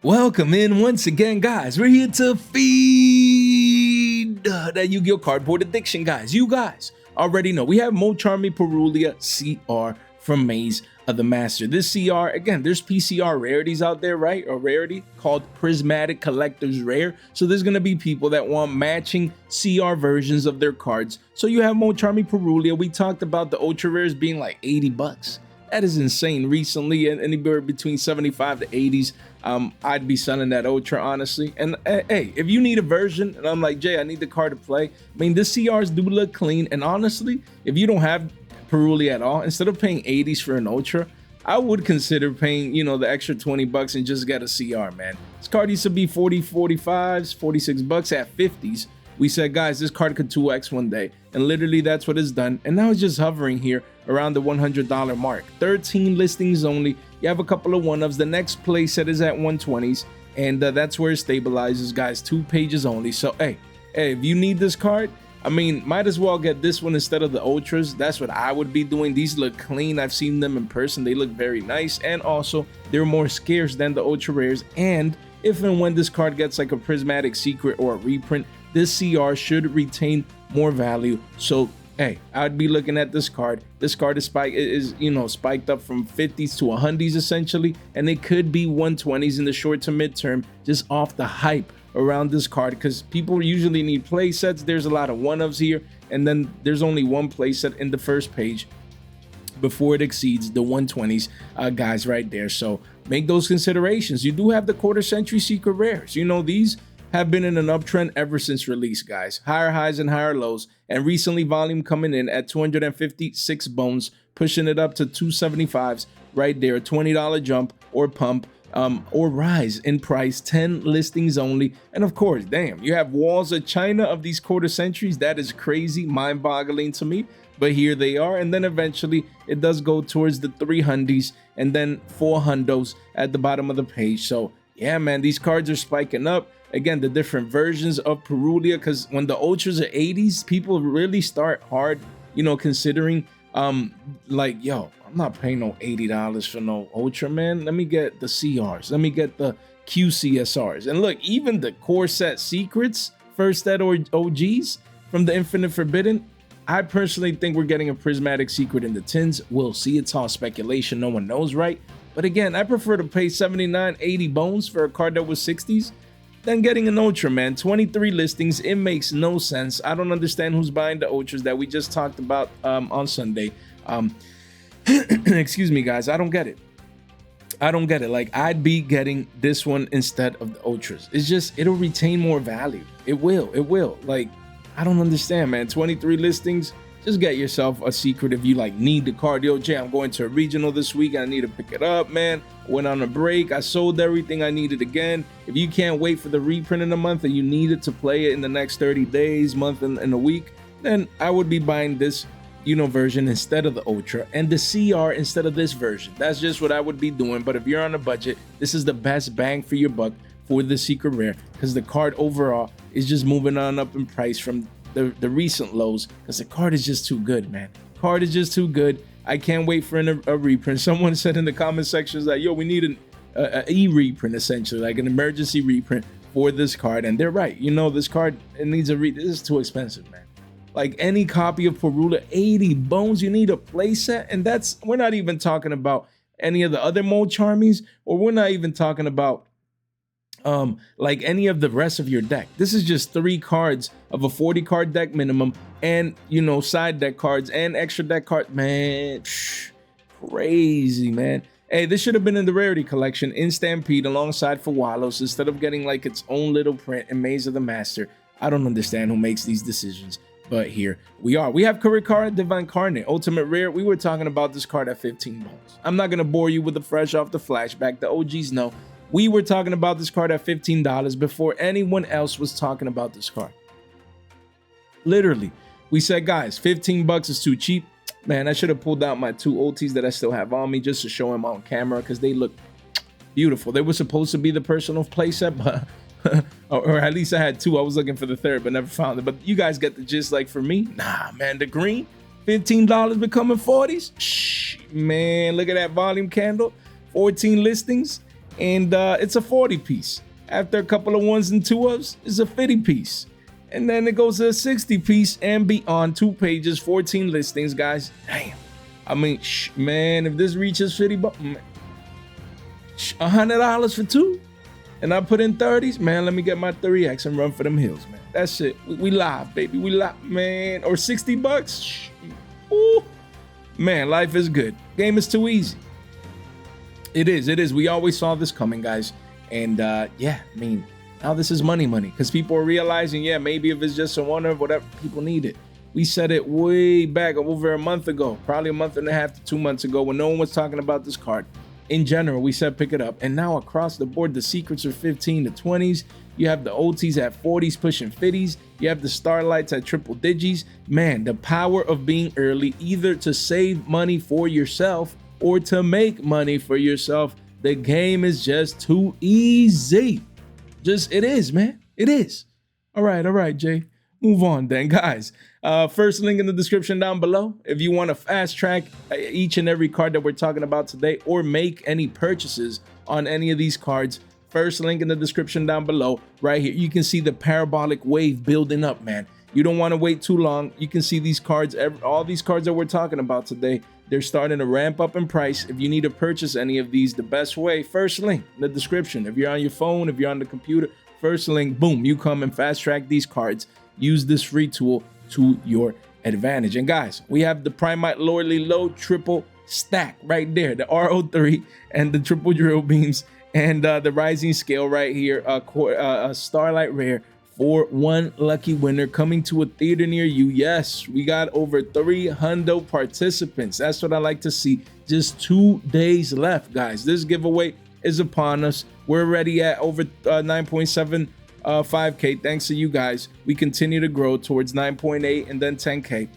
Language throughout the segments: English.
Welcome in once again, guys. We're here to feed that Yu-Gi-Oh cardboard addiction, guys. You guys already know we have Mo Charmy Perulia CR from Maze of the Master. This CR, again, there's PCR rarities out there, right? Or rarity called Prismatic Collector's Rare. So there's going to be people that want matching CR versions of their cards. So you have Mo Charmy Perulia. We talked about the ultra rares being like 80 bucks. That is insane. Recently, anywhere between 75 to 80s. I'd be selling that ultra, honestly. And hey, if you need a version, and I'm like, Jay, I need the card to play. I mean, the CRs do look clean. And honestly, if you don't have Perulia at all, instead of paying 80s for an ultra, I would consider paying, you know, the extra 20 bucks and just get a CR, man. This card used to be 40, 45s, 46 bucks at 50s. We said, guys, this card could 2x one day. And literally that's what it's done. And now it's just hovering here around the $100 mark. 13 listings only. You have a couple of one-ofs. The next playset is at 120s. And that's where it stabilizes, guys. 2 pages only. So, hey, if you need this card, I mean, might as well get this one instead of the ultras. That's what I would be doing. These look clean. I've seen them in person. They look very nice. And also, they're more scarce than the ultra rares. And if and when this card gets like a prismatic secret or a reprint, this CR should retain more value. So, hey, I'd be looking at this card. This card is spiked up from 50s to 100s essentially, and it could be 120s in the short to midterm, just off the hype around this card, because people usually need play sets. There's a lot of one-ofs here, and then there's only one play set in the first page before it exceeds the 120s, guys, right there. So make those considerations. You do have the quarter century secret rares. You know, these have been in an uptrend ever since release, guys. Higher highs and higher lows, and recently volume coming in at 256 bones, pushing it up to 275s right there. $20 jump or pump or rise in price. 10 listings only. And of course, damn, you have walls of China of these quarter centuries. That is crazy, mind-boggling to me, but here they are. And then eventually it does go towards the 300s and then 400s at the bottom of the page. So yeah, man, these cards are spiking up. Again, the different versions of Perulia, because when the ultras are 80s, people really start hard, you know, considering like, yo, I'm not paying no $80 for no ultra, man. Let me get the CRs. Let me get the QCSRs. And look, even the core set secrets, first set or OGs from the Infinite Forbidden, I personally think we're getting a prismatic secret in the tins. We'll see. It's all speculation. No one knows, right? But again, I prefer to pay 79, 80 bones for a card that was 60s than getting an ultra, man. 23 listings. It makes no sense. I don't understand who's buying the ultras that we just talked about on Sunday. Excuse me, guys. I don't get it. I don't get it. Like, I'd be getting this one instead of the ultras. It's just, it'll retain more value. It will. It will. Like, I don't understand, man. 23 listings. Just get yourself a secret if you like need the card. Yo, Jay, I'm going to a regional this week. I need to pick it up, man. Went on a break. I sold everything I needed again. If you can't wait for the reprint in a month and you need it to play it in the next 30 days, month, and a week, then I would be buying this, you know, version instead of the ultra and the CR instead of this version. That's just what I would be doing. But if you're on a budget, this is the best bang for your buck for the secret rare, because the card overall is just moving on up in price from the recent lows, because the card is just too good, man. Card is just too good. I can't wait for a reprint. Someone said in the comment sections that, yo, we need an e-reprint, essentially, like an emergency reprint for this card. And they're right. You know, this card, it needs a this is too expensive, man. Like any copy of Perulia, 80 bones, you need a playset. And that's, we're not even talking about any of the other Mo Charmies, or we're not even talking about like any of the rest of your deck. This is just 3 cards of a 40 card deck minimum, and you know, side deck cards and extra deck cards, man. Crazy, man. Hey, this should have been in the Rarity collection in Stampede alongside for Wallows instead of getting like its own little print in Maze of the Master. I don't understand who makes these decisions, but here we are. We have Kurara Divine Carnate Ultimate Rare. We were talking about this card at 15 bones. I'm not gonna bore you with the fresh off the flashback. The OGs know. We were talking about this card at $15 before anyone else was talking about this card. Literally, we said, guys, 15 bucks is too cheap. Man, I should have pulled out my 2 OTs that I still have on me just to show them on camera, because they look beautiful. They were supposed to be the personal playset, but or at least I had 2. I was looking for the 3rd, but never found it. But you guys get the gist. Like, for me, nah, man, the green, $15 becoming 40s. Shh, man, look at that volume candle. 14 listings. and it's a 40 piece. After a couple of ones and two ups, it's a 50 piece. And then it goes to a 60 piece and beyond. 2 pages, 14 listings, guys. Damn. I mean, man, if this reaches 50 bucks, $100 for 2, and I put in 30s, man, let me get my 3X and run for them hills, man. That's it. We live, baby. We live, man. Or 60 bucks. Ooh. Man, life is good. Game is too easy. It is. It is. We always saw this coming, guys. And yeah, I mean, now this is money, because people are realizing, yeah, maybe if it's just a one or whatever, people need it. We said it way back over a month ago, probably a month and a half to 2 months ago, when no one was talking about this card. In general, we said pick it up. And now across the board, the secrets are 15 to 20s. You have the OTs at 40s pushing 50s. You have the starlights at triple digits. Man, the power of being early, either to save money for yourself or to make money for yourself. The game is just too easy. It is, man. It is. All right, Jay. Move on then, guys. First link in the description down below. If you want to fast track each and every card that we're talking about today, or make any purchases on any of these cards, first link in the description down below. Right here, you can see the parabolic wave building up, man. You don't want to wait too long. You can see these cards, all these cards that we're talking about today, they're starting to ramp up in price. If you need to purchase any of these, the best way, first link in the description. If you're on your phone, if you're on the computer, first link, boom, you come and fast track these cards. Use this free tool to your advantage. And guys, we have the Primite Lordly Low triple stack right there, the RO3 and the triple drill beams, and the rising scale right here, a Starlight Rare for one lucky winner coming to a theater near you. Yes, we got over 300 participants. That's what I like to see. Just 2 days left, guys. This giveaway is upon us. We're already at over 9.75K. Thanks to you guys, we continue to grow towards 9.8 and then 10K.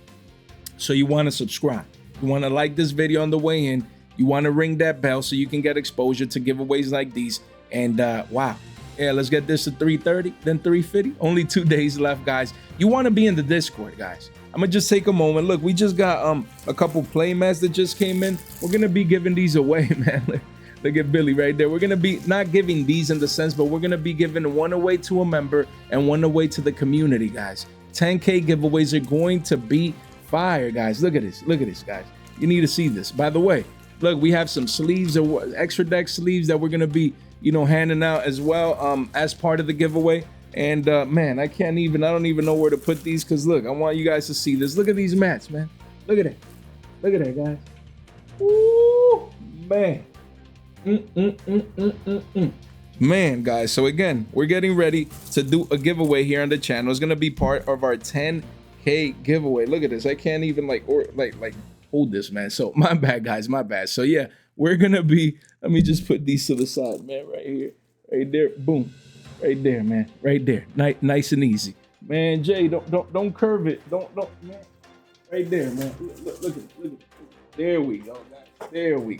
So you want to subscribe, you want to like this video on the way in, you want to ring that bell so you can get exposure to giveaways like these. And wow, yeah, let's get this to 330, then 350. Only 2 days left, guys. You want to be in the Discord, guys. I'm gonna just take a moment. Look, we just got a couple play mats that just came in. We're gonna be giving these away, man. Look at Billy right there. We're gonna be not giving these in the sense, but we're gonna be giving one away to a member and one away to the community, guys. 10K giveaways are going to be fire, guys. Look at this, guys. You need to see this. By the way, look, we have some sleeves or extra deck sleeves that we're gonna be, you know, handing out as well as part of the giveaway. And man, I don't even know where to put these, because look, I want you guys to see this. Look at these mats, man. Look at that, guys. Ooh, man. Man, guys, so again, we're getting ready to do a giveaway here on the channel. It's gonna be part of our 10K giveaway. Look at this. I can't even like hold this, man. So my bad, guys, my bad. So yeah, we're gonna be, let me just put these to the side, man, right here, right there, boom, right there, man, right there, nice and easy, man. Jay, don't curve it, don't, man, right there, man. Look at it. There we go, guys. There we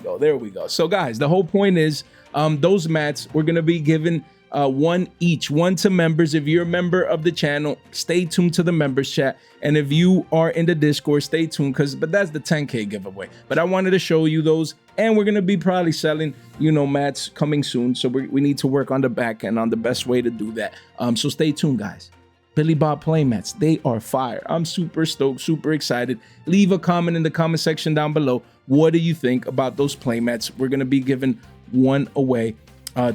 go. So guys, the whole point is those mats, we're gonna be giving one each, one to members. If you're a member of the channel, stay tuned to the members chat, and if you are in the Discord, stay tuned, but that's the 10K giveaway. But I wanted to show you those, and we're gonna be probably selling, you know, mats coming soon, so we need to work on the back end on the best way to do that. So stay tuned, guys. Billy Bob playmats, they are fire. I'm super stoked, super excited. Leave a comment in the comment section down below. What do you think about those playmats? We're gonna be giving one away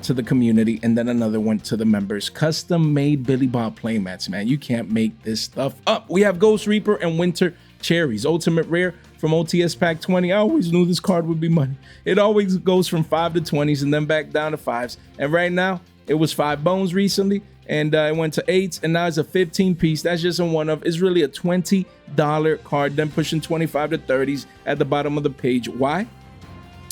to the community and then another one to the members. Custom made Billy Bob playmats, man. You can't make this stuff up. We have Ghost Reaper and Winter Cherries, ultimate rare from OTS pack 20. I always knew this card would be money. It always goes from 5 to 20s and then back down to 5s. And right now it was 5 bones recently, and it went to 8s, and now it's a 15 piece. That's just a one of. It's really a $20 card, then pushing 25 to 30s at the bottom of the page. Why?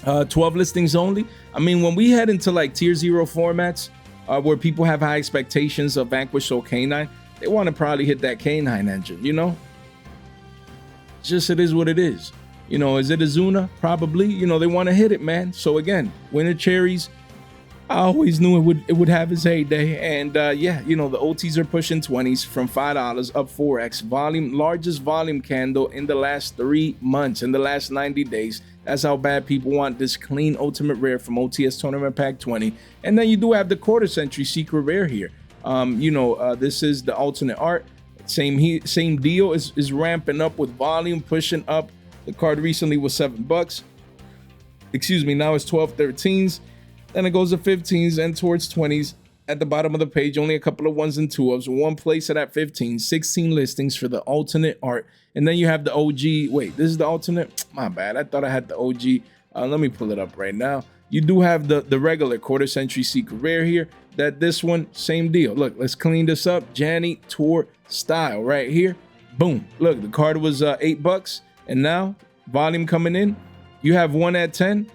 12 listings only. I mean, when we head into like tier 0 formats where people have high expectations of Vanquish Soul Canine, they want to probably hit that canine engine, you know? Just it is what it is. You know, is it a Zuna? Probably. You know, they want to hit it, man. So again, Winter Cherries, I always knew it would have its heyday. And yeah, you know, the OTs are pushing 20s from $5 up 4x. Volume, largest volume candle in the last 3 months, in the last 90 days. That's how bad people want this clean ultimate rare from OTS Tournament Pack 20. And then you do have the quarter century secret rare here. You know, this is the alternate art. Same deal, is ramping up with volume, pushing up. The card recently was $7. Excuse me, now it's 12 13s. Then it goes to 15s and towards 20s. At the bottom of the page, only a couple of 1s and 2s. One place at 15, 16 listings for the alternate art. And then you have the OG. Wait, this is the alternate? My bad. I thought I had the OG. Let me pull it up right now. You do have the regular quarter century secret rare here. This one, same deal. Look, let's clean this up. Janny Tour style right here. Boom. Look, the card was $8. And now, volume coming in. You have one at 10.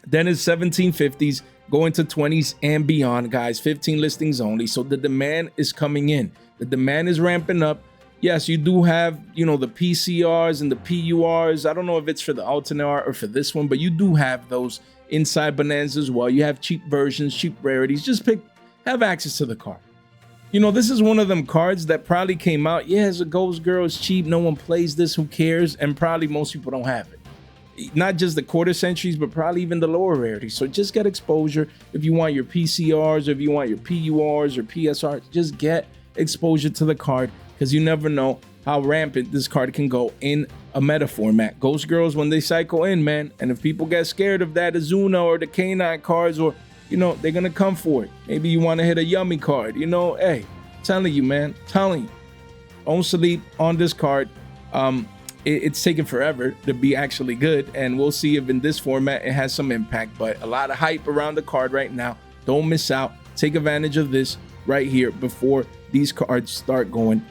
Then it's 1750s, going to 20s and beyond, guys. 15 listings only. So the demand is coming in. The demand is ramping up. Yes, you do have, you know, the PCRs and the PURs. I don't know if it's for the alternate art or for this one, but you do have those inside Bonanza as well. You have cheap versions, cheap rarities. Just have access to the card. You know, this is one of them cards that probably came out. Yeah, as a Ghost Girl, it's cheap. No one plays this. Who cares? And probably most people don't have it. Not just the quarter centuries, but probably even the lower rarities. So just get exposure. If you want your PCRs, or if you want your PURs or PSRs, just get exposure to the card, because you never know how rampant this card can go in a meta format. Ghost Girls, when they cycle in, man, and if people get scared of that Azuna or the K9 cards, or, you know, they're gonna come for it. Maybe you want to hit a Yummy card, you know. Hey, telling you, man, telling you, don't sleep on this card. It's taken forever to be actually good, and we'll see if in this format it has some impact. But a lot of hype around the card right now. Don't miss out. Take advantage of this right here before these cards start going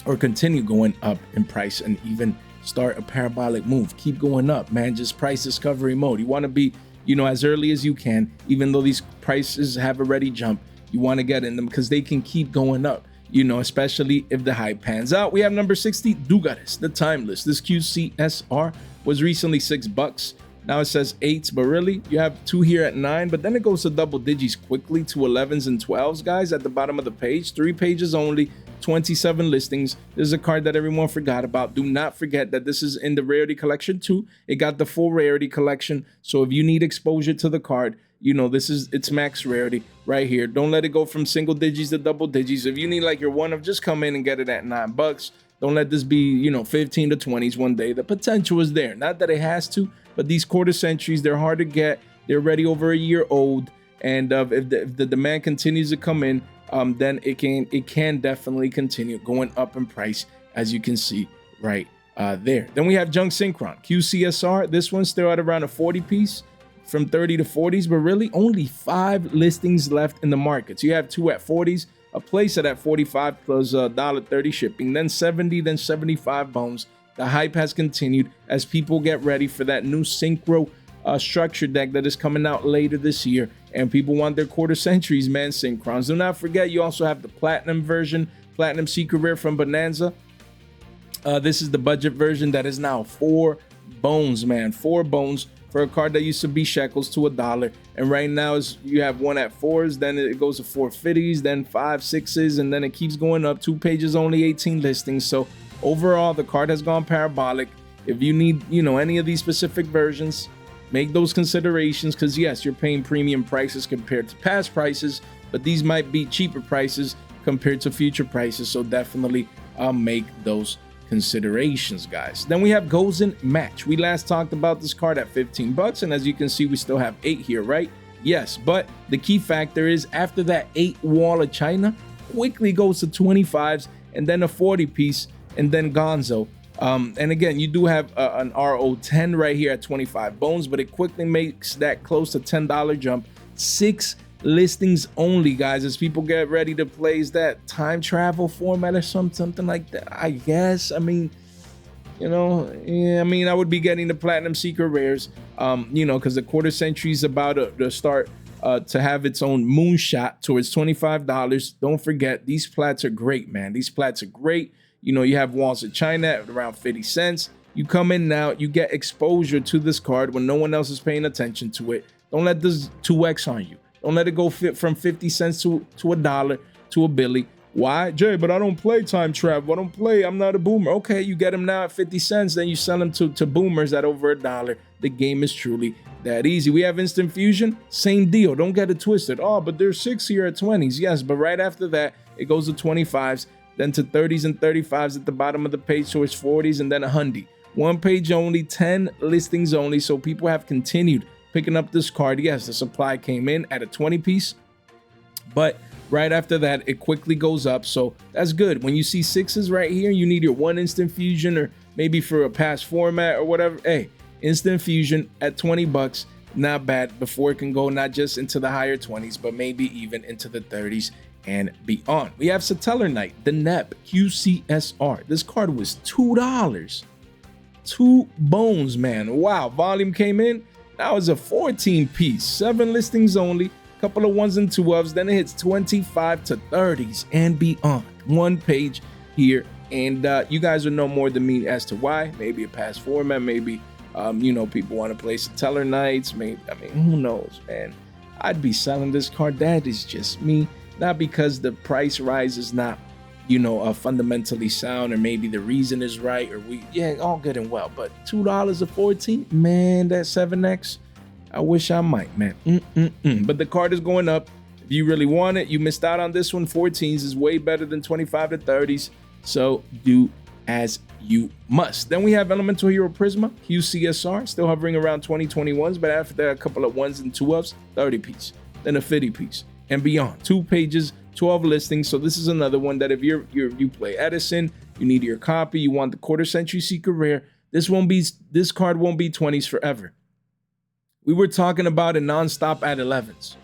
or continue going up in price, and even start a parabolic move. Keep going up, man. Just price discovery mode. You want to be, you know, as early as you can, even though these prices have already jumped. You want to get in them because they can keep going up. You know, especially if the hype pans out. We have number 60, Dugarees, the Timeless. This QCSR was recently $6. Now it says 8s, but really, you have 2 here at 9, but then it goes to double digits quickly to 11s and 12s, guys, at the bottom of the page. 3 pages only, 27 listings. This is a card that everyone forgot about. Do not forget that this is in the Rarity collection too. It got the full Rarity collection. So if you need exposure to the card, you know, it's max rarity right here. Don't let it go from single digits to double digits. If you need like your one of, just come in and get it at $9. Don't let this be, you know, 15 to 20s one day. The potential is there. Not that it has to, but these quarter centuries, they're hard to get. They're already over a year old. And if the demand continues to come in, then it can definitely continue going up in price, as you can see right there. Then we have Junk Synchron QCSR. This one's still at around a 40 piece. From 30 to 40s, but really only 5 listings left in the market. So you have 2 at 40s, a place at 45 plus $1.30 shipping, then 70, then 75 bones. The hype has continued as people get ready for that new Synchro structure deck that is coming out later this year, and people want their quarter centuries, man. Synchrons. Do not forget, you also have the platinum version, platinum secret rare from Bonanza. This is the budget version that is now 4 bones, man. 4 bones for a card that used to be shekels to $1, and right now you have 1 at 4s, then it goes to 450s, then 5 6s, and then it keeps going up. 2 pages only, 18 listings. So overall, the card has gone parabolic. If you need, you know, any of these specific versions, make those considerations, because yes, you're paying premium prices compared to past prices, but these might be cheaper prices compared to future prices. So definitely make those considerations, guys. Then we have Gozen Match. We last talked about this card at $15, and as you can see, we still have 8 here, right? Yes, but the key factor is after that 8 wall of China quickly goes to 25s, and then a 40 piece, and then Gonzo. And again, you do have an RO10 right here at 25 bones, but it quickly makes that close to $10 jump. 6 listings only, guys, as people get ready to play. Is that time travel format or something like that? I guess. I mean, you know, yeah, I mean, I would be getting the platinum secret rares, you know, because the quarter century is about to start to have its own moonshot towards $25. Don't forget, these plats are great, man. These plats are great. You know, you have walls of China at around 50 cents. You come in now, you get exposure to this card when no one else is paying attention to it. Don't let this 2x on you. Don't let it go from 50 cents to a dollar to a billy. Why? Jay, but I don't play time travel. I don't play. I'm not a boomer. Okay, you get them now at 50 cents. Then you sell them to boomers at over $1. The game is truly that easy. We have instant fusion. Same deal. Don't get it twisted. Oh, but there's 6 here at 20s. Yes, but right after that, it goes to 25s, then to 30s and 35s at the bottom of the page. So it's 40s and then 100. One page only, 10 listings only. So people have continued picking up this card. Yes, the supply came in at a 20 piece, but right after that, it quickly goes up. So that's good. When you see 6s right here, you need your 1 instant fusion, or maybe for a past format or whatever. Hey, instant fusion at 20 bucks, not bad, before it can go not just into the higher 20s, but maybe even into the 30s and beyond. We have Satellar Knight, the NEP QCSR. This card was $2. 2 bones, man. Wow, volume came in. Now it's a 14 piece, 7 listings only. Couple of 1s and 2s, then it hits 25 to 30s and beyond. One page here, and you guys will know more than me as to why. Maybe a past format, maybe you know, people want to play Satellar Knights. Maybe, I mean, who knows, man. I'd be selling this card. That is just me, not because the price rise is not, you know, fundamentally sound, or maybe the reason is right, or yeah, all good and well, but $2 a 14, man, that 7x. I wish I might, man. But the card is going up. If you really want it, you missed out on this one. 14s is way better than 25 to 30s. So do as you must. Then we have Elemental Hero Prisma, QCSR, still hovering around 2021s, but after that, a couple of 1s and 2s, 30 piece, then a 50 piece and beyond. 2 pages, 12 listings. So this is another one that if you play Edison, you need your copy, you want the quarter century secret rare, this card won't be 20s forever. We were talking about it nonstop at 11s.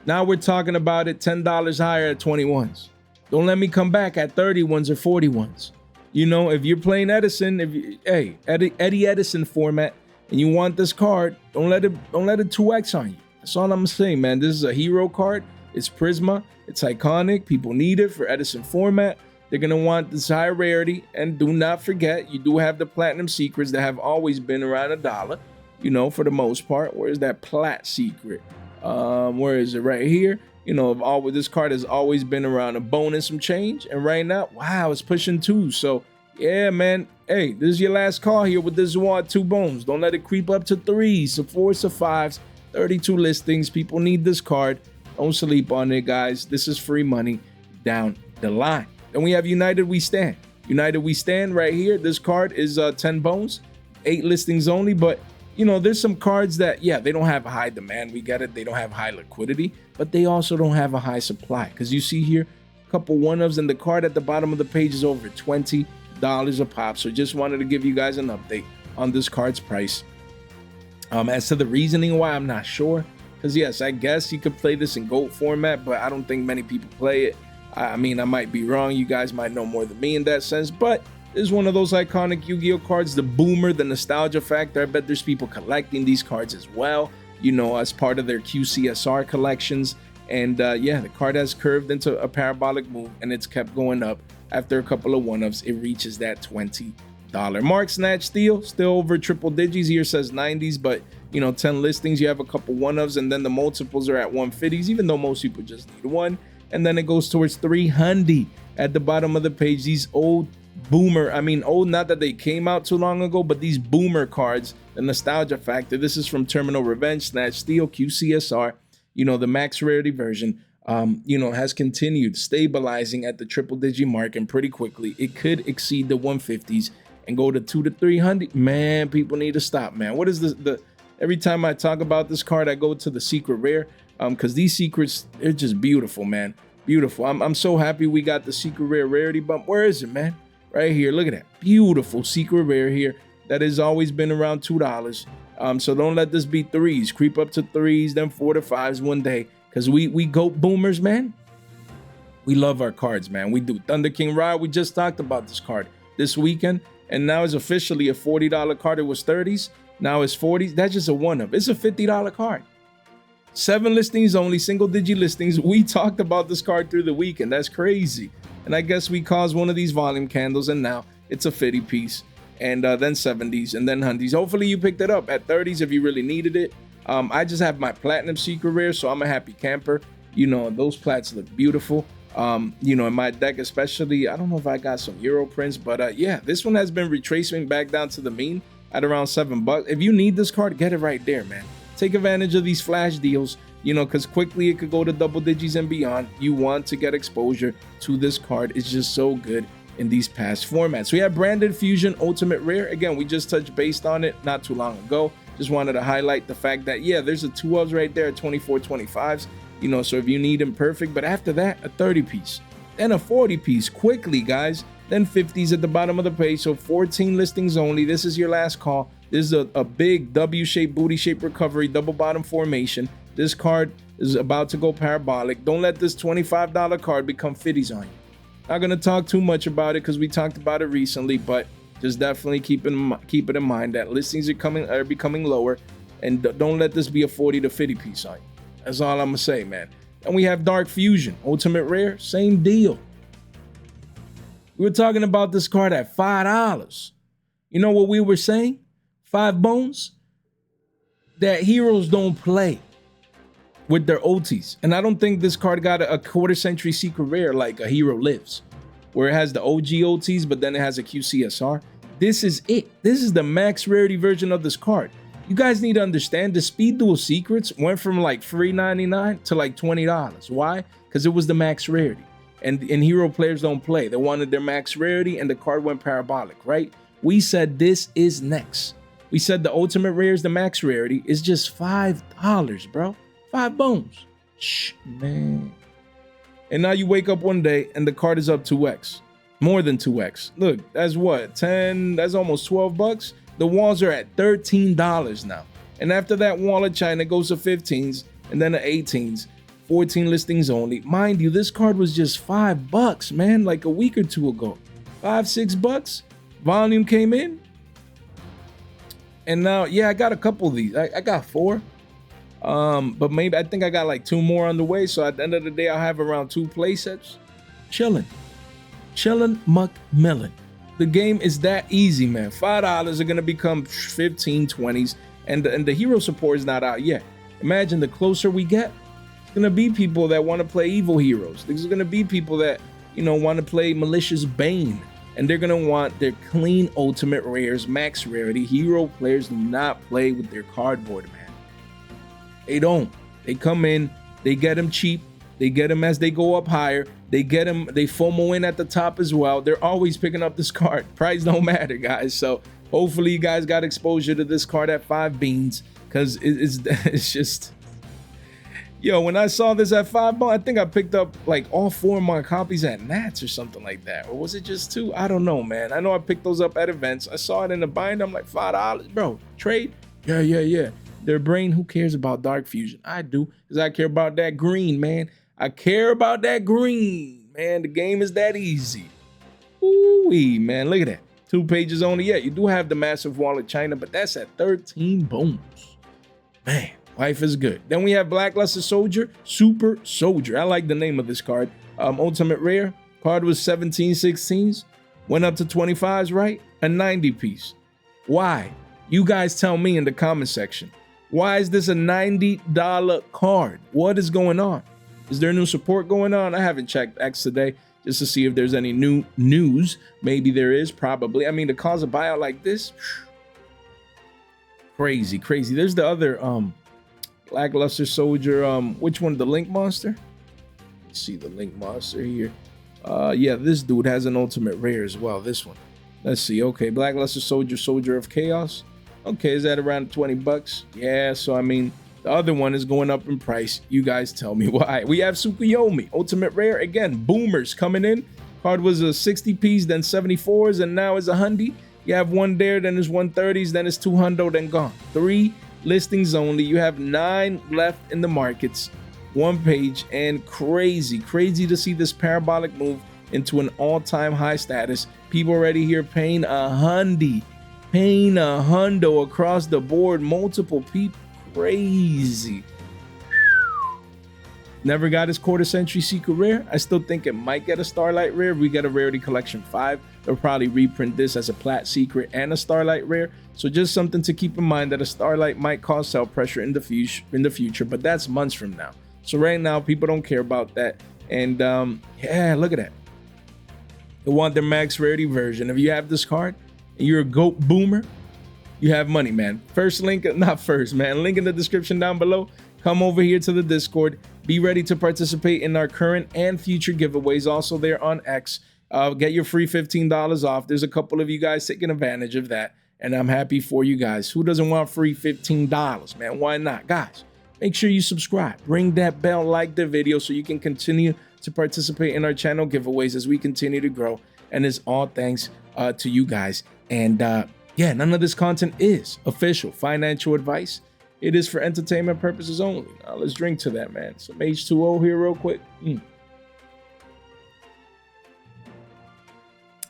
Now we're talking about it $10 higher at 21s. Don't let me come back at 31s or 41s. You know, if you're playing Edison, hey, Eddie Edison format, and you want this card, don't let it 2x on you. That's all I'm saying, man. This is a hero card. It's Prisma. It's iconic. People need it for Edison format. They're gonna want this high rarity, and do not forget, you do have the platinum secrets that have always been around $1. You know, for the most part. Where's that plat secret? Where is it? Right here. You know, this card has always been around a bone and some change, and right now, wow, it's pushing 2. So yeah, man, hey, this is your last call here with this one, 2 bones. Don't let it creep up to 3s, to 4s, to 5s. 32 listings. People need this card. Don't sleep on it, guys. This is free money down the line. Then we have United We Stand. United We Stand right here. This card is 10 bones, 8 listings only, but you know, there's some cards that, yeah, they don't have a high demand. We get it. They don't have high liquidity, but they also don't have a high supply. Because you see here, a couple 1-ofs, and the card at the bottom of the page is over $20 a pop. So just wanted to give you guys an update on this card's price. As to the reasoning why, I'm not sure. Because yes, I guess you could play this in GOAT format, but I don't think many people play it. I mean, I might be wrong. You guys might know more than me in that sense, but this is one of those iconic Yu-Gi-Oh cards, the boomer, the nostalgia factor. I bet there's people collecting these cards as well, you know, as part of their QCSR collections. And yeah, the card has curved into a parabolic move, and it's kept going up. After a couple of 1-ofs, it reaches that $20 mark. Snatch Steal, still over triple digits. Here says 90s, but you know, 10 listings, you have a couple 1-ofs, and then the multiples are at 150s, even though most people just need 1. And then it goes towards 300 at the bottom of the page. These old boomer, I mean old, not that they came out too long ago, but these boomer cards, the nostalgia factor. This is from Terminal Revenge, Snatch Steal, QCSR, you know, the max rarity version, you know, has continued stabilizing at the triple digit mark, and pretty quickly it could exceed the 150s and go to 200 to 300. Man, people need to stop, man. What is this? Every time I talk about this card, I go to the secret rare, because these secrets, they're just beautiful, man. Beautiful. I'm so happy we got the secret rare rarity bump. Where is it, man? Right here, look at that beautiful secret rare here that has always been around $2. So don't let this be 3s. Creep up to 3s, then 4 to 5s one day, because we go boomers, man. We love our cards, man. We do. Thunder King Ride, we just talked about this card this weekend, and now it's officially a $40 card. It was 30s, now it's 40s. That's just a 1-of. It's a $50 card. 7 listings only, single digit listings. We talked about this card through the weekend. That's crazy. And I guess we caused one of these volume candles, and now it's a 50 piece, and then 70s, and then 100s. Hopefully you picked it up at 30s if you really needed it. I just have my platinum secret rare, so I'm a happy camper. You know, those plats look beautiful. You know, in my deck especially, I don't know if I got some Euro prints, but yeah, this one has been retracing back down to the mean at around $7. If you need this card, get it right there, man. Take advantage of these flash deals, you know, because quickly it could go to double digits and beyond. You want to get exposure to this card. It's just so good in these past formats. We have Branded Fusion Ultimate Rare. Again, we just touched based on it not too long ago. Just wanted to highlight the fact that, yeah, there's a 2 ofs right there at 24, 25s. You know, so if you need them, perfect. But after that, a 30 piece, then a 40 piece quickly, guys. Then 50s at the bottom of the page. So 14 listings only. This is your last call. This is a big W-shaped, booty-shaped recovery, double bottom formation. This card is about to go parabolic. Don't let this $25 card become 50s on you. Not going to talk too much about it because we talked about it recently, but just definitely keep it in mind that listings are becoming lower, and don't let this be a 40 to 50 piece on you. That's all I'm gonna say, man. And we have Dark Fusion Ultimate Rare, same deal. We were talking about this card at $5. You know what we were saying? 5 bones. That heroes don't play with their OTs, and I don't think this card got a quarter century secret rare like a Hero Lives, where it has the OG OTs, but then it has a QCSR. This is it. This is the max rarity version of this card. You guys need to understand the speed duel secrets went from like $3.99 to like $20. Why? Because it was the max rarity. And hero players don't play. They wanted their max rarity and the card went parabolic, right? We said this is next. We said the ultimate rare is the max rarity. It's just $5, bro. 5 bones. Shh, man. And now you wake up one day and the card is up 2x. More than 2x. Look, that's what? 10, that's almost $12. The walls are at $13 now. And after that wall of China goes to 15s and then to 18s, 14 listings only. Mind you, this card was just $5, man, like a week or two ago. $5-6. Volume came in. And now, yeah, I got a couple of these. I got 4. But maybe I think I got like 2 more on the way. So at the end of the day, I'll have around 2 play sets. Chilling Macmillan. The game is that easy, man. $5 are gonna become 15, 20s, and the hero support is not out yet. Imagine the closer we get, it's gonna be people that want to play evil heroes. There's gonna be people that, you know, want to play malicious Bane, and they're gonna want their clean ultimate rares, max rarity. Hero players do not play with their cardboard, man. They don't. They come in, they get them cheap. They get them as they go up higher. They get them, they FOMO in at the top as well. They're always picking up this card. Price don't matter, guys. So hopefully you guys got exposure to this card at 5 beans, because it's just, yo, when I saw this at 5 bones, I think I picked up like all 4 of my copies at Nats or something like that. Or was it just 2? I don't know, man. I know I picked those up at events. I saw it in the binder. I'm like, $5, bro. Trade? Yeah. Their brain, who cares about Dark Fusion? I do, because I care about that green, man. I care about that green, man. The game is that easy. Ooh-wee, man. Look at that. 2 pages only. Yeah, you do have the massive wall of China, but that's at 13 bones. Man, life is good. Then we have Blackluster Soldier, Super Soldier. I like the name of this card. Ultimate Rare. Card was 17, 16s. Went up to 25s, right? A 90 piece. Why? You guys tell me in the comment section. Why is this a $90 card? What is going on? Is there new support going on? I haven't checked X today just to see if there's any new news. Maybe there is, probably. I mean, to cause a buyout like this, crazy. There's the other Blackluster Soldier. Which one? The Link Monster? Let's see the Link Monster here. Yeah, this dude has an ultimate rare as well. This one. Let's see. Okay, Blackluster Soldier, Soldier of Chaos. Okay, is that around $20? Yeah, so I mean, the other one is going up in price. You guys tell me why. We have Sukuyomi, Ultimate Rare. Again, boomers coming in. Card was a 60 piece, then 74s, and now is a 100. You have one there, then there's 130s, then it's 200, then gone. 3 listings only. You have 9 left in the markets. 1 page, and crazy to see this parabolic move into an all-time high status. People already here paying $100. Paying $100 across the board. Multiple people. Crazy. Never got his quarter century secret rare. I still think it might get a Starlight rare. If we get a Rarity Collection 5, they'll probably reprint this as a Plat secret and a Starlight rare. So just something to keep in mind, that a Starlight might cause sell pressure in the future, but that's months from now. So right now, people don't care about that. And yeah, look at that. They want their max rarity version. If you have this card and you're a GOAT boomer, you have money, man. First link, not first, man. Link in the description down below. Come over here to the Discord. Be ready to participate in our current and future giveaways. Also there on X. Get your free $15 off. There's a couple of you guys taking advantage of that, and I'm happy for you guys. Who doesn't want free $15, man? Why not? Guys, make sure you subscribe. Ring that bell, like the video so you can continue to participate in our channel giveaways as we continue to grow. And it's all thanks to you guys. And yeah, none of this content is official financial advice. It is for entertainment purposes only. Now let's drink to that, man. Some H2O here real quick.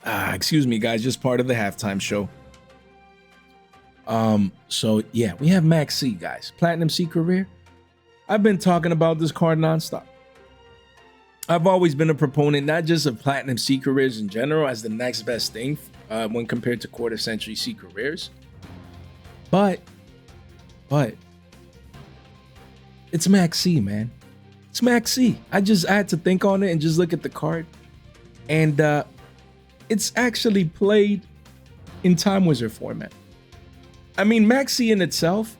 Excuse me, guys. Just part of the halftime show. So yeah, we have Max C, guys. Platinum Secret Rare. I've been talking about this card nonstop. I've always been a proponent, not just of Platinum Secret Rares in general as the next best thing when compared to quarter century Secret Rares. But it's Max C, man. It's Max C. I had to think on it and just look at the card. And it's actually played in Time Wizard format. I mean, Max C in itself,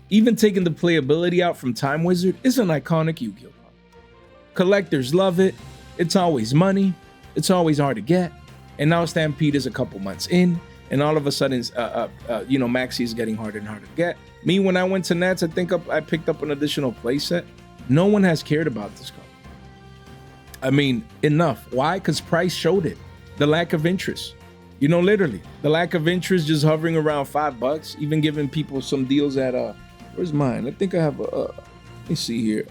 even taking the playability out from Time Wizard, is an iconic Yu-Gi-Oh card. Collectors love it. It's always money. It's always hard to get. And now Stampede is a couple months in, and all of a sudden, you know, Max C is getting harder and harder to get. Me, when I went to Nats, I picked up an additional playset. No one has cared about this card. I mean, enough. Why? Because price showed it. The lack of interest. You know, literally, the lack of interest just hovering around $5, even giving people some deals at, where's mine? I think I have a, let me see here.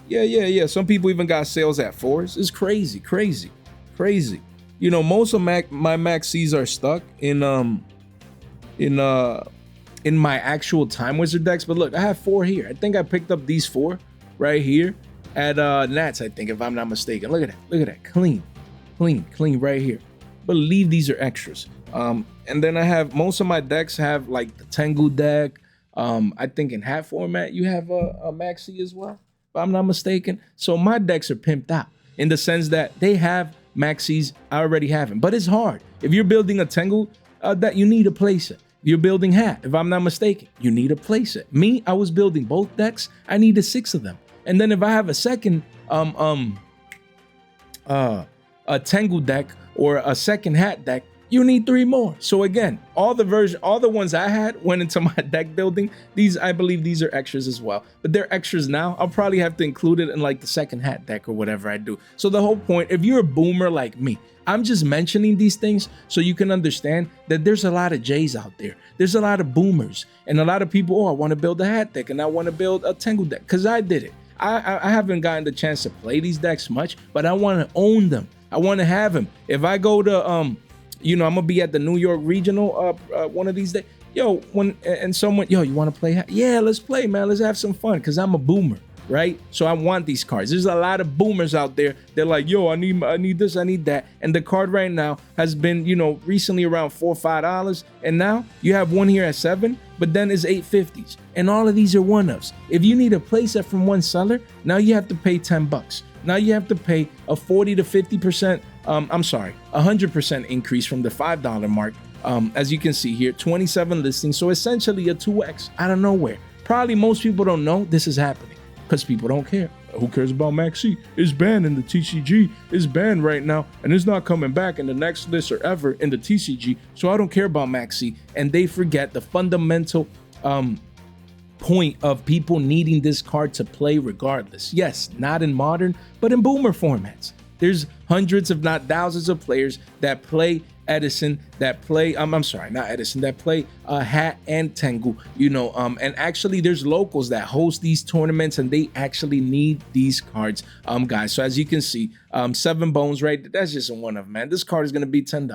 Yeah. Some people even got sales at 4s. It's crazy. You know, most of my Max C's are stuck in my actual Time Wizard decks. But look, I have 4 here. I think I picked up these 4 right here at Nats, I think, if I'm not mistaken. Look at that. Clean right here. Believe these are extras. And then I have, most of my decks have like the Tengu deck. I think in hat format, you have a Max C as well, if I'm not mistaken. So my decks are pimped out in the sense that they have Max C's. I already have them, but it's hard. If you're building a Tengu, that you need a playset. You're building hat, if I'm not mistaken, you need a playset. Me, I was building both decks. I needed 6 of them. And then if I have a second a Tengu deck or a second hat deck, you need 3 more. So again, all the ones I had went into my deck building. These, I believe these are extras as well, but they're extras now. I'll probably have to include it in like the second hat deck or whatever I do. So the whole point, if you're a boomer like me, I'm just mentioning these things so you can understand that there's a lot of J's out there. There's a lot of boomers and a lot of people, oh, I want to build a hat deck and I want to build a Tengu deck, because I did it. I haven't gotten the chance to play these decks much, but I want to own them. I want to have them. If I go to, you know, I'm gonna be at the New York Regional one of these days. Yo, someone, yo, you want to play? Yeah, let's play, man. Let's have some fun, because I'm a boomer, right? So I want these cards. There's a lot of boomers out there. They're like, yo, I need this, I need that. And the card right now has been, you know, recently around $4 or $5, and now you have one here at $7, but then it's $8.50s, and all of these are one-ofs. If you need a playset from one seller, now you have to pay $10. Now you have to pay a 40 to 50%, I'm sorry, 100% increase from the $5 mark. As you can see here, 27 listings. So essentially a 2x out of nowhere. Probably most people don't know this is happening because people don't care. Who cares about Max C? It's banned in the TCG. It's banned right now, and it's not coming back in the next list or ever in the TCG. So I don't care about Max C. And they forget the fundamental point of people needing this card to play regardless. Yes, not in modern, but in boomer formats. There's hundreds, if not thousands, of players that play Edison, that play, I'm sorry, not Edison, that play Hat and Tengu, you know, and actually there's locals that host these tournaments and they actually need these cards, guys. So as you can see, 7 bones, right? That's just a one of, man. This card is going to be $10.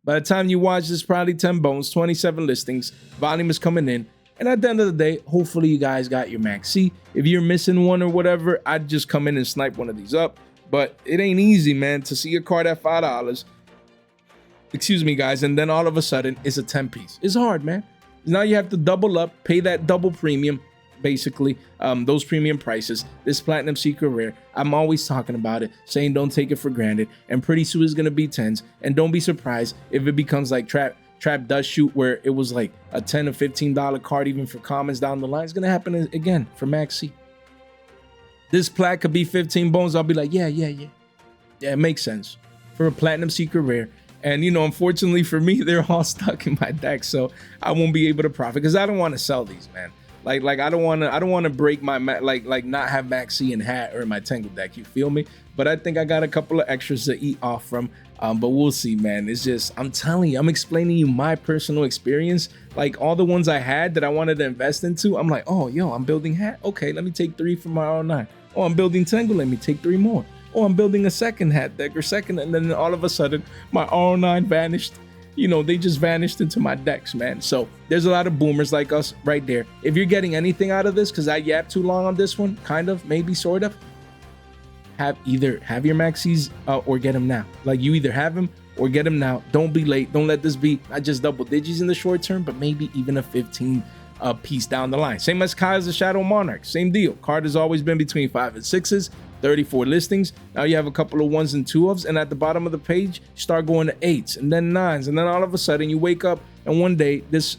By the time you watch this, probably 10 bones, 27 listings, volume is coming in. And at the end of the day, hopefully you guys got your Max C. If you're missing one or whatever, I'd just come in and snipe one of these up. But it ain't easy, man, to see a card at $5. Excuse me, guys. And then all of a sudden, it's a 10-piece. It's hard, man. Now you have to double up, pay that double premium, basically, those premium prices. This Platinum Secret Rare, I'm always talking about it, saying don't take it for granted. And pretty soon it's going to be 10s. And don't be surprised if it becomes like Trap Does Shoot, where it was like a $10 or $15 card even for commons down the line. It's going to happen again for Max C. This plat could be 15 bones. I'll be like, yeah, it makes sense for a Platinum Secret Rare. And, you know, unfortunately for me, they're all stuck in my deck, so I won't be able to profit because I don't want to sell these, man. Like I don't want to break my like not have Max C in Hat or in my Tangle deck. You feel me? But I think I got a couple of extras to eat off from. But we'll see, man. It's just, I'm telling you, I'm explaining you my personal experience. Like all the ones I had that I wanted to invest into, I'm like, oh, yo, I'm building Hat. Okay, let me take 3 from my R9. Oh, I'm building Tangle. Let me take 3 more. Oh, I'm building a second Hat deck or second, and then all of a sudden my R9 vanished. You know, they just vanished into my decks, man. So there's a lot of boomers like us right there. If you're getting anything out of this, because I yapped too long on this one, kind of, maybe, sort of, have your Maxis or get them now. Like you either have them or get them now. Don't be late. Don't let this be not just double digits in the short term, but maybe even a 15 piece down the line. Same as Kai's the Shadow Monarch. Same deal. Card has always been between 5 and 6s. 34 listings. Now you have a couple of 1s and 2s, and at the bottom of the page, you start going to 8s and then 9s, and then all of a sudden you wake up and one day this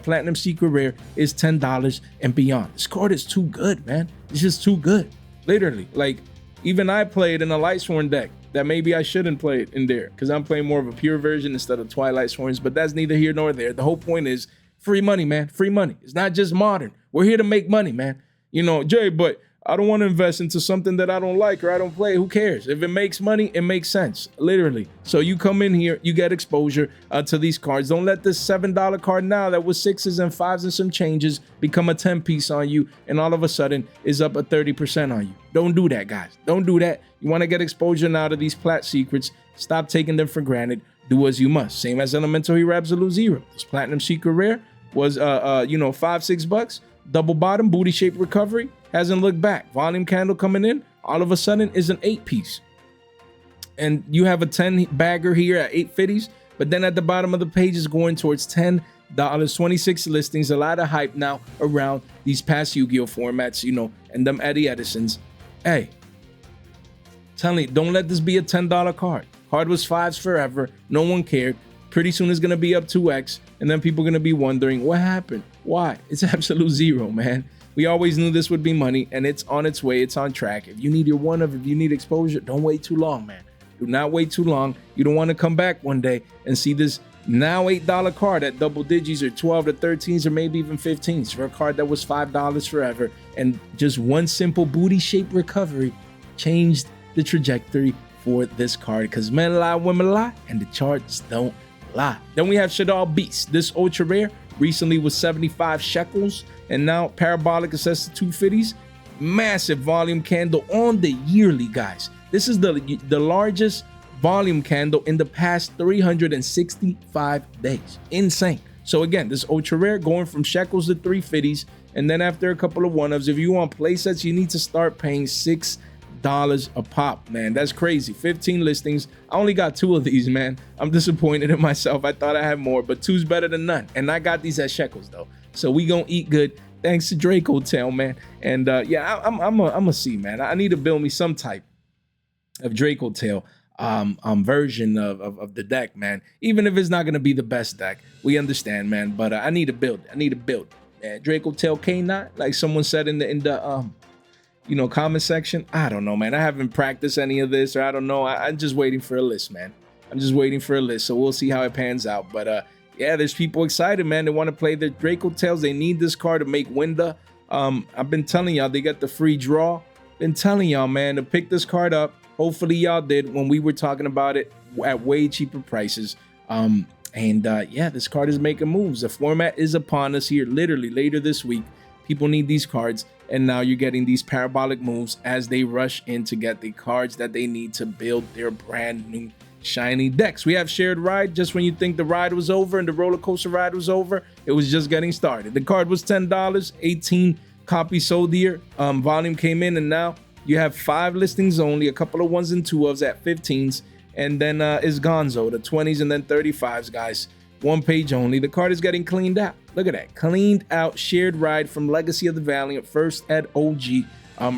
Platinum Secret Rare is $10 and beyond. This card is too good, man. It's just too good. Literally, like even I played in a Lightsworn deck that maybe I shouldn't play it in there because I'm playing more of a pure version instead of Twilight Sworns, but that's neither here nor there. The whole point is free money, man. Free money. It's not just modern. We're here to make money, man. You know, Jay, but I don't want to invest into something that I don't like or I don't play. Who cares? If it makes money, it makes sense, literally. So you come in here, you get exposure to these cards. Don't let this $7 card now that was 6s and 5s and some changes become a 10-piece on you and all of a sudden is up a 30% on you. Don't do that, guys. Don't do that. You want to get exposure now to these plat secrets. Stop taking them for granted. Do as you must. Same as Elemental Hero Absolute Zero. This Platinum Secret Rare was, $5-6. Double bottom, booty shape recovery. Hasn't looked back. Volume candle coming in, all of a sudden is an 8-piece. And you have a 10 bagger here at 850s, but then at the bottom of the page is going towards $10, 26 listings, a lot of hype now around these past Yu-Gi-Oh formats, you know, and them Eddie Edisons. Hey, tell me, don't let this be a $10 card. Card was 5s forever. No one cared. Pretty soon it's going to be up 2x, and then people are going to be wondering, what happened? Why? It's Absolute Zero, man. We always knew this would be money, and it's on its way. It's on track. If you need your if you need exposure, don't wait too long, man. Do not wait too long. You don't want to come back one day and see this now $8 card at double digits or 12 to 13s or maybe even 15s for a card that was $5 forever. And just one simple booty shape recovery changed the trajectory for this card because men lie, women lie, and the charts don't lie. Then we have Shadow Beast. This ultra rare recently was 75 shekels, and now parabolic assessed to 250s. Massive volume candle on the yearly, guys. This is the largest volume candle in the past 365 days. Insane. So again, this ultra rare going from shekels to 350s, and then after a couple of one-ups, if you want play sets, you need to start paying $6 a pop, man. That's crazy. 15 listings. I only got 2 of these, man. I'm disappointed in myself. I thought I had more, but 2's better than none. And I got these at shekels though, so we gonna eat good thanks to Draco Tail, man. And yeah, I'm a see, man. I need to build me some type of Draco Tail version of the deck, man. Even if it's not gonna be the best deck, we understand, man. But I need to build it. I need to build it, man. Draco Tail K9, like someone said in the comment section. I don't know, man. I haven't practiced any of this, or I don't know. I'm just waiting for a list, man. I'm just waiting for a list, so we'll see how it pans out. But yeah, there's people excited, man. They want to play their Draco Tails. They need this card to make Winda. I've been telling y'all, they got the free draw. Been telling y'all, man, to pick this card up. Hopefully y'all did when we were talking about it at way cheaper prices. Yeah, this card is making moves. The format is upon us here literally later this week. People need these cards, and now you're getting these parabolic moves as they rush in to get the cards that they need to build their brand new shiny decks. We have Shared Ride. Just when you think the ride was over and the roller coaster ride was over, it was just getting started. The card was $10, 18 copies sold here. Volume came in, and now you have 5 listings only, a couple of 1s and 2s at 15s, and then is Gonzo, the 20s and then 35s, guys. 1 page only. The card is getting cleaned out. Look at that, cleaned out Shared Ride from Legacy of the Valiant, first at OG,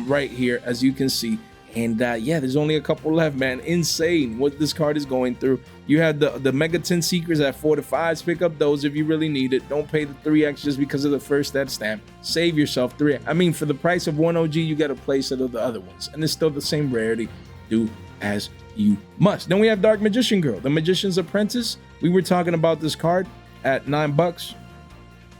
right here, as you can see. And yeah, there's only a couple left, man. Insane what this card is going through. You have the Mega 10 Seekers at 4 to 5s. Pick up those if you really need it. Don't pay the 3x just because of the first that stamp. Save yourself 3x. I mean, for the price of 1 OG, you get a playset of the other ones. And it's still the same rarity. Do as you must. Then we have Dark Magician Girl, the Magician's Apprentice. We were talking about this card at $9.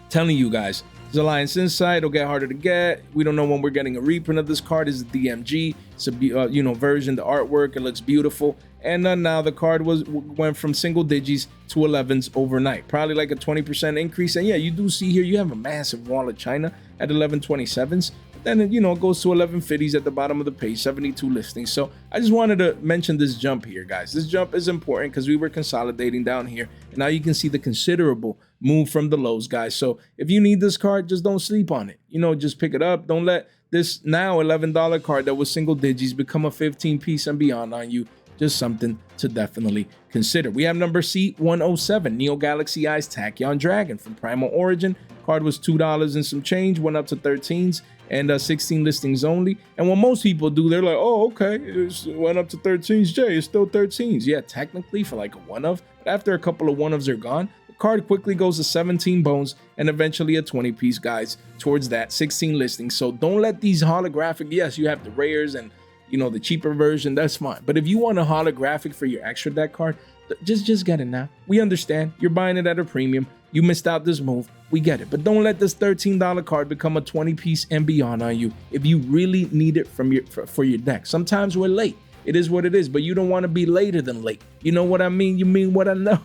Telling you guys, there's Alliance Insight. It'll get harder to get. We don't know when we're getting a reprint of this card. Is the DMG? It's a version. The artwork, it looks beautiful. And now the card went from single digits to 11s overnight. Probably like a 20% increase. And yeah, you do see here you have a massive wall of China at 1127s. Then it goes to 1150s at the bottom of the page, 72 listings. So I just wanted to mention this jump here, guys. This jump is important because we were consolidating down here, and now you can see the considerable move from the lows, guys. So if you need this card, just don't sleep on it. Just pick it up. Don't let this now $11 card that was single digits become a 15 piece and beyond on you. Just something to definitely consider. We have number C107, Neo Galaxy Eyes Tachyon Dragon from Primal Origin. Card was $2 and some change, went up to 13s and 16 listings only. And what most people do, they're like, oh, okay, it went up to 13s, Jay, it's still 13s. Yeah, technically for like a one-of, but after a couple of one-ofs are gone, the card quickly goes to 17 bones and eventually a 20 piece, guys, towards that 16 listings. So don't let these holographic, yes, you have the rares and the cheaper version, that's fine. But if you want a holographic for your extra deck card, just get it now. We understand you're buying it at a premium. You missed out this move. We get it. But don't let this $13 card become a 20 piece and beyond on you if you really need it for your deck. Sometimes we're late. It is what it is, but you don't want to be later than late. You know what I mean? You mean what I know.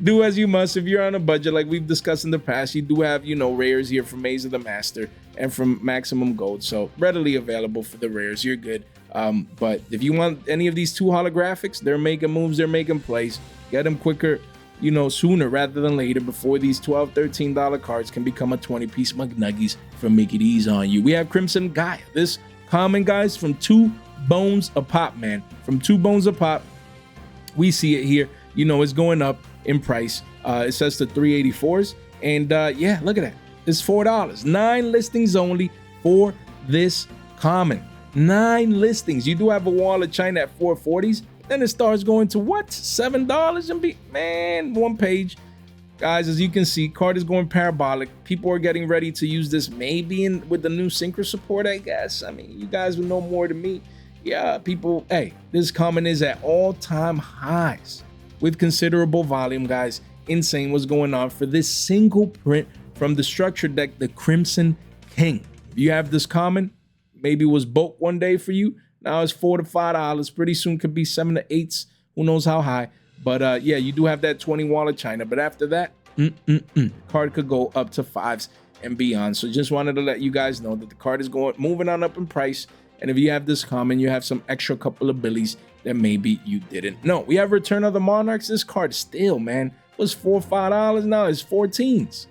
Do as you must. If you're on a budget, like we've discussed in the past, you do have, rares here from Maze of the Master and from Maximum Gold. So readily available for the rares. You're good. But if you want any of these 2 holographics, they're making moves, they're making plays. Get them quicker, sooner rather than later before these $12, $13 cards can become a 20 piece McNuggies for Make It Easy on you. We have Crimson Gaia. This common, guys, from 2 bones a pop, man. From 2 bones a pop. We see it here. It's going up in price. It says the 384s. And yeah, look at that. It's $4. 9 listings only for this common. 9 listings. You do have a wall of China at 440s. Then it starts going to what? $7 and man, 1 page. Guys, as you can see, card is going parabolic. People are getting ready to use this maybe with the new Synchro support, I guess. I mean, you guys will know more than me. Yeah, people, hey, this common is at all-time highs with considerable volume, guys. Insane what's going on for this single print from the structure deck, the Crimson King. If you have this common, maybe it was bulk one day for you. Now it's $4 to $5. Pretty soon could be 7 to 8s. Who knows how high? But yeah, you do have that 20 wall of China. But after that, card could go up to 5s and beyond. So just wanted to let you guys know that the card is moving on up in price. And if you have this common, you have some extra couple of billies that maybe you didn't know. We have Return of the Monarchs. This card still, man, was $4 or $5. Now it's 14s.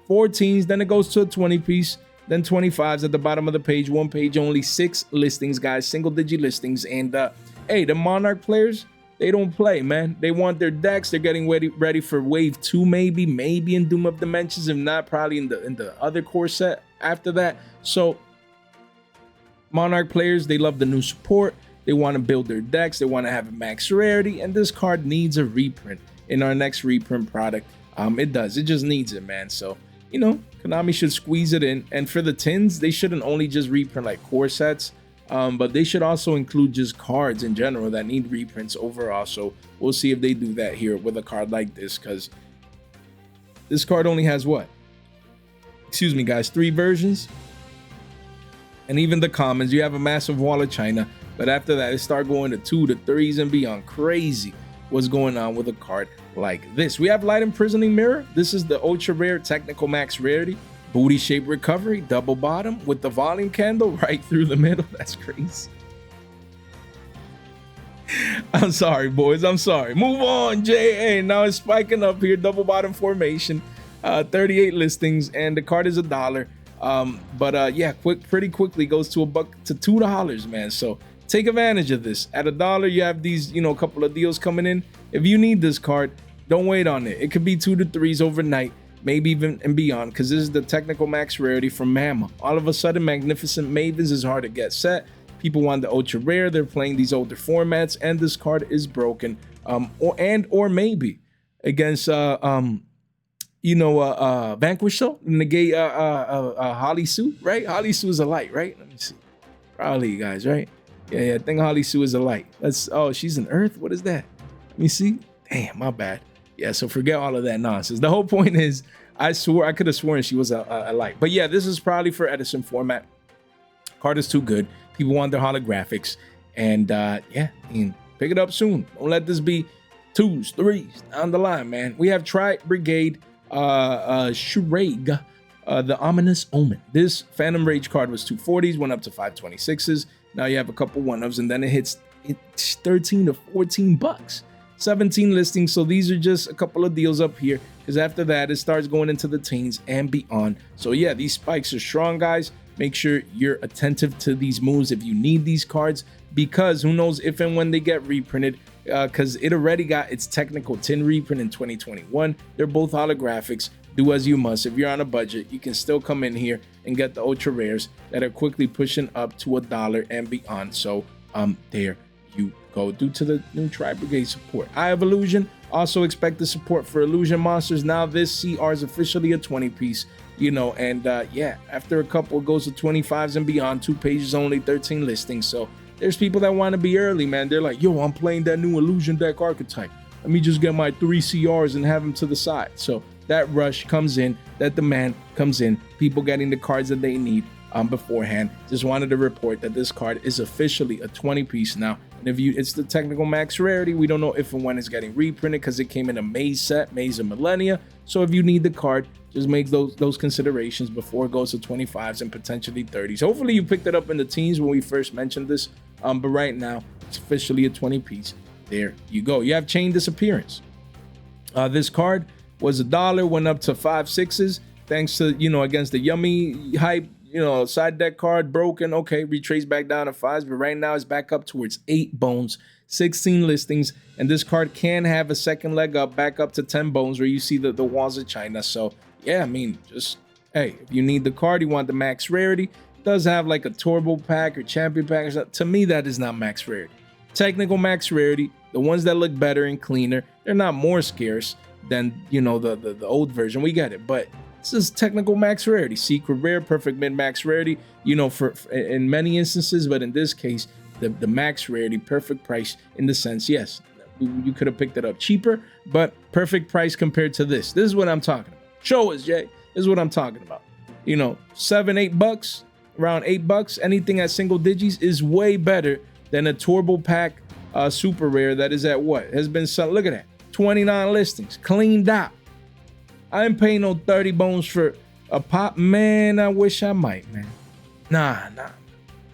14s, then it goes to a 20 piece. Then 25s at the bottom of the page, 1 page only, 6 listings, guys, single digit listings. And hey, the Monarch players, they don't play, man. They want their decks. They're getting ready for wave 2, maybe in Doom of Dimensions, if not probably in the other core set after that. So Monarch players, they love the new support. They want to build their decks. They want to have a max rarity, and this card needs a reprint in our next reprint product. It does. It just needs it, man. So Konami should squeeze it in. And for the tins, they shouldn't only just reprint like core sets, but they should also include just cards in general that need reprints overall. So we'll see if they do that here with a card like this, because this card only has what? Excuse me, guys, 3 versions. And even the commons, you have a massive wall of China. But after that, it start going to 2 to 3s and beyond. Crazy what's going on with a card like this. We have Light Imprisoning Mirror. This is the ultra rare technical max rarity. Booty shape recovery, double bottom with the volume candle right through the middle. That's crazy. I'm sorry, boys. I'm sorry. Move on, JA. Now it's spiking up here. Double bottom formation. 38 listings, and the card is $1. Yeah, pretty quickly goes to $1 to $2, man. So take advantage of this. At $1, you have these, a couple of deals coming in. If you need this card, don't wait on it. It could be 2 to 3s overnight, maybe even and beyond, because this is the technical max rarity from Mama. All of a sudden, Magnificent Mavens is hard to get set. People want the ultra rare. They're playing these older formats, and this card is broken. Or maybe against Vanquish Soul, negate Holly Sue, right? Holly Sue is a light, right? Let me see. Probably, guys, right? Yeah, I think Holly Sue is a light. She's an earth. What is that? Let me see. Damn, my bad. Yeah, so forget all of that nonsense. The whole point is, I could have sworn she was a light. But yeah, this is probably for Edison format. Card is too good. People want their holographics. And yeah, pick it up soon. Don't let this be 2s, 3s down the line, man. We have Tri Brigade Shurag, the Ominous Omen. This Phantom Rage card was 240s, went up to 526s. Now you have a couple one-ofs, and then it hits 13 to 14 bucks. 17 listings, so these are just a couple of deals up here, because after that it starts going into the teens and beyond. So yeah, these spikes are strong, guys. Make sure you're attentive to these moves if you need these cards, because who knows if and when they get reprinted, because it already got its technical tin reprint in 2021. They're both holographics. Do as you must. If you're on a budget, you can still come in here and get the ultra rares that are quickly pushing up to $1 and beyond. So there you go. Due to the new Tri Brigade support, Eye of Illusion, also expect the support for illusion monsters. Now this CR is officially a 20 piece, and yeah, after a couple it goes to 25s and beyond. 2 pages only, 13 listings. So there's people that want to be early, man. They're like, yo, I'm playing that new illusion deck archetype. Let me just get my 3 CRs and have them to the side. So that rush comes in, that demand comes in, people getting the cards that they need beforehand. Just wanted to report that this card is officially a 20 piece now. And if it's the technical max rarity, we don't know if and when it's getting reprinted, because it came in a Maze set, Maze of Millennia. So if you need the card, just make those considerations before it goes to 25s and potentially 30s. Hopefully you picked it up in the teens when we first mentioned this, but right now it's officially a 20 piece. There you go. You have Chain Disappearance. This card was $1, went up to 5 6s, thanks to against the yummy hype. Side deck card broken. Okay, retrace back down to 5s, but right now it's back up towards 8 bones, 16 listings, and this card can have a second leg up, back up to 10 bones, where you see the walls of China. So yeah, I mean, just hey, if you need the card, you want the max rarity. It does have like a turbo pack or champion pack. To me, that is not max rarity. Technical max rarity, the ones that look better and cleaner, they're not more scarce than the old version. We get it, but this is technical max rarity, secret rare, perfect mid max rarity, for in many instances, but in this case, the max rarity, perfect price in the sense, yes, you could have picked it up cheaper, but perfect price compared to this. This is what I'm talking about. Show us, Jay. This is what I'm talking about. $7-8, around $8, anything at single digits is way better than a turbo pack super rare that is at what has been sold. Look at that, 29 listings, cleaned out. I ain't paying no 30 bones for a pop, man. I wish I might, man. Nah.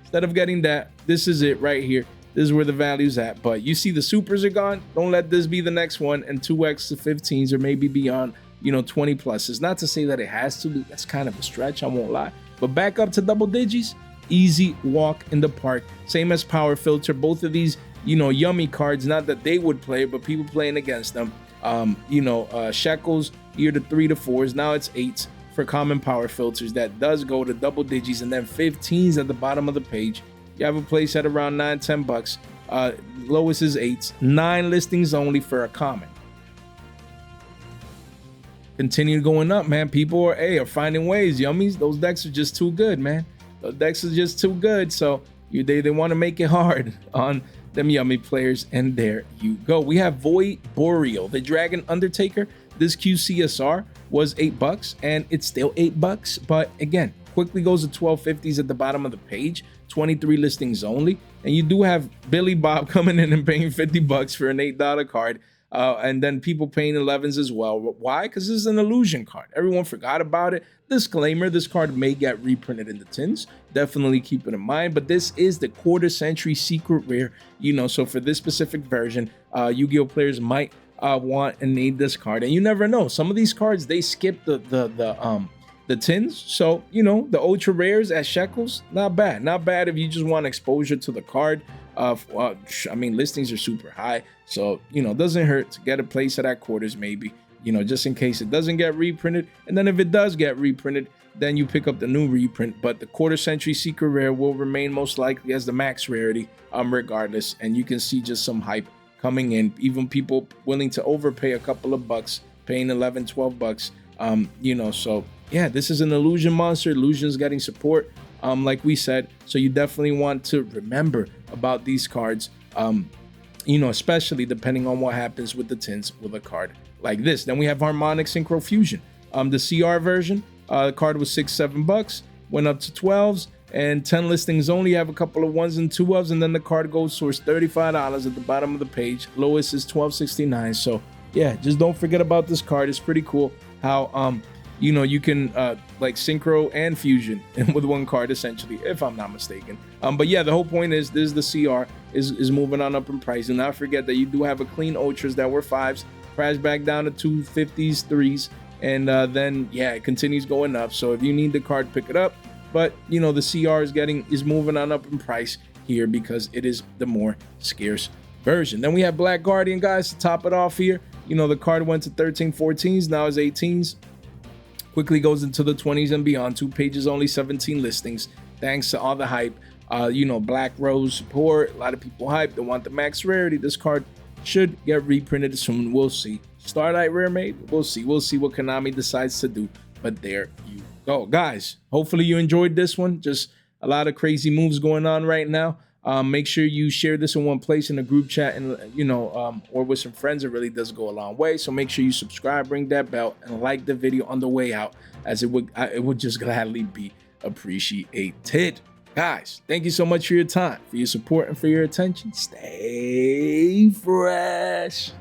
Instead of getting that, this is it right here. This is where the value's at. But you see the supers are gone. Don't let this be the next one, and 2x to 15s or maybe beyond, 20 pluses. Not to say that it has to be. That's kind of a stretch, I won't lie. But back up to double digits, easy walk in the park. Same as Power Filter. Both of these, yummy cards. Not that they would play, but people playing against them. Shekels, here to 3 to 4s. Now it's 8s for common power filters. That does go to double digits, and then 15s at the bottom of the page. You have a place at around $9-10. Lowest is 8s. 9 listings only for a common. Continue going up, man. People are finding ways. Yummies, those decks are just too good, man. Those decks are just too good. So they want to make it hard on them yummy players, and there you go. We have Void Boreal, the Dragon Undertaker. This QCSR was $8, and it's still $8, but again, quickly goes to 1250s at the bottom of the page, 23 listings only, and you do have Billy Bob coming in and paying $50 for an $8 card. and then people paying 11s as well. Why? Because this is an illusion card. Everyone forgot about it. Disclaimer, this card may get reprinted in the tins. Definitely keep it in mind. But this is the quarter century secret rare, so for this specific version, Yu-Gi-Oh players might want and need this card. And you never know. Some of these cards, they skip the tins. So, the ultra rares at shekels, not bad. Not bad if you just want exposure to the card. Listings are super high, so it doesn't hurt to get a place at quarters, maybe, just in case it doesn't get reprinted. And then if it does get reprinted, then you pick up the new reprint. But the quarter century secret rare will remain most likely as the max rarity, regardless. And you can see just some hype coming in, even people willing to overpay a couple of bucks, paying 11, 12 bucks. So yeah, this is an illusion monster. Illusion's getting support, like we said. So you definitely want to remember about these cards, especially depending on what happens with the tins with a card like this. Then we have Harmonic Synchro Fusion. The CR version, the card was $6-7, went up to 12s, and 10 listings only. You have a couple of 1s and 2s, and then the card goes towards $35 at the bottom of the page. Lowest is $12.69. So yeah, just don't forget about this card. It's pretty cool how you can like synchro and fusion with one card, essentially, if I'm not mistaken. But yeah, the whole point is this is the CR is moving on up in price. And not forget that you do have a clean ultras that were 5s, crash back down to 250s, 3s, and then yeah, it continues going up. So if you need the card, pick it up. But the CR is moving on up in price here because it is the more scarce version. Then we have Black Guardian, guys, to top it off here. The card went to 13, 14s, now is 18s. Quickly goes into the 20s and beyond. 2 pages, only 17 listings. Thanks to all the hype. Black Rose support. A lot of people hype. They want the max rarity. This card should get reprinted soon. We'll see. Starlight Rare Made. We'll see. We'll see what Konami decides to do. But there you go, guys. Hopefully you enjoyed this one. Just a lot of crazy moves going on right now. Make sure you share this in one place in a group chat, and or with some friends. It really does go a long way. So make sure you subscribe, ring that bell, and like the video on the way out, as it would just gladly be appreciated. Guys, thank you so much for your time, for your support, and for your attention. Stay fresh.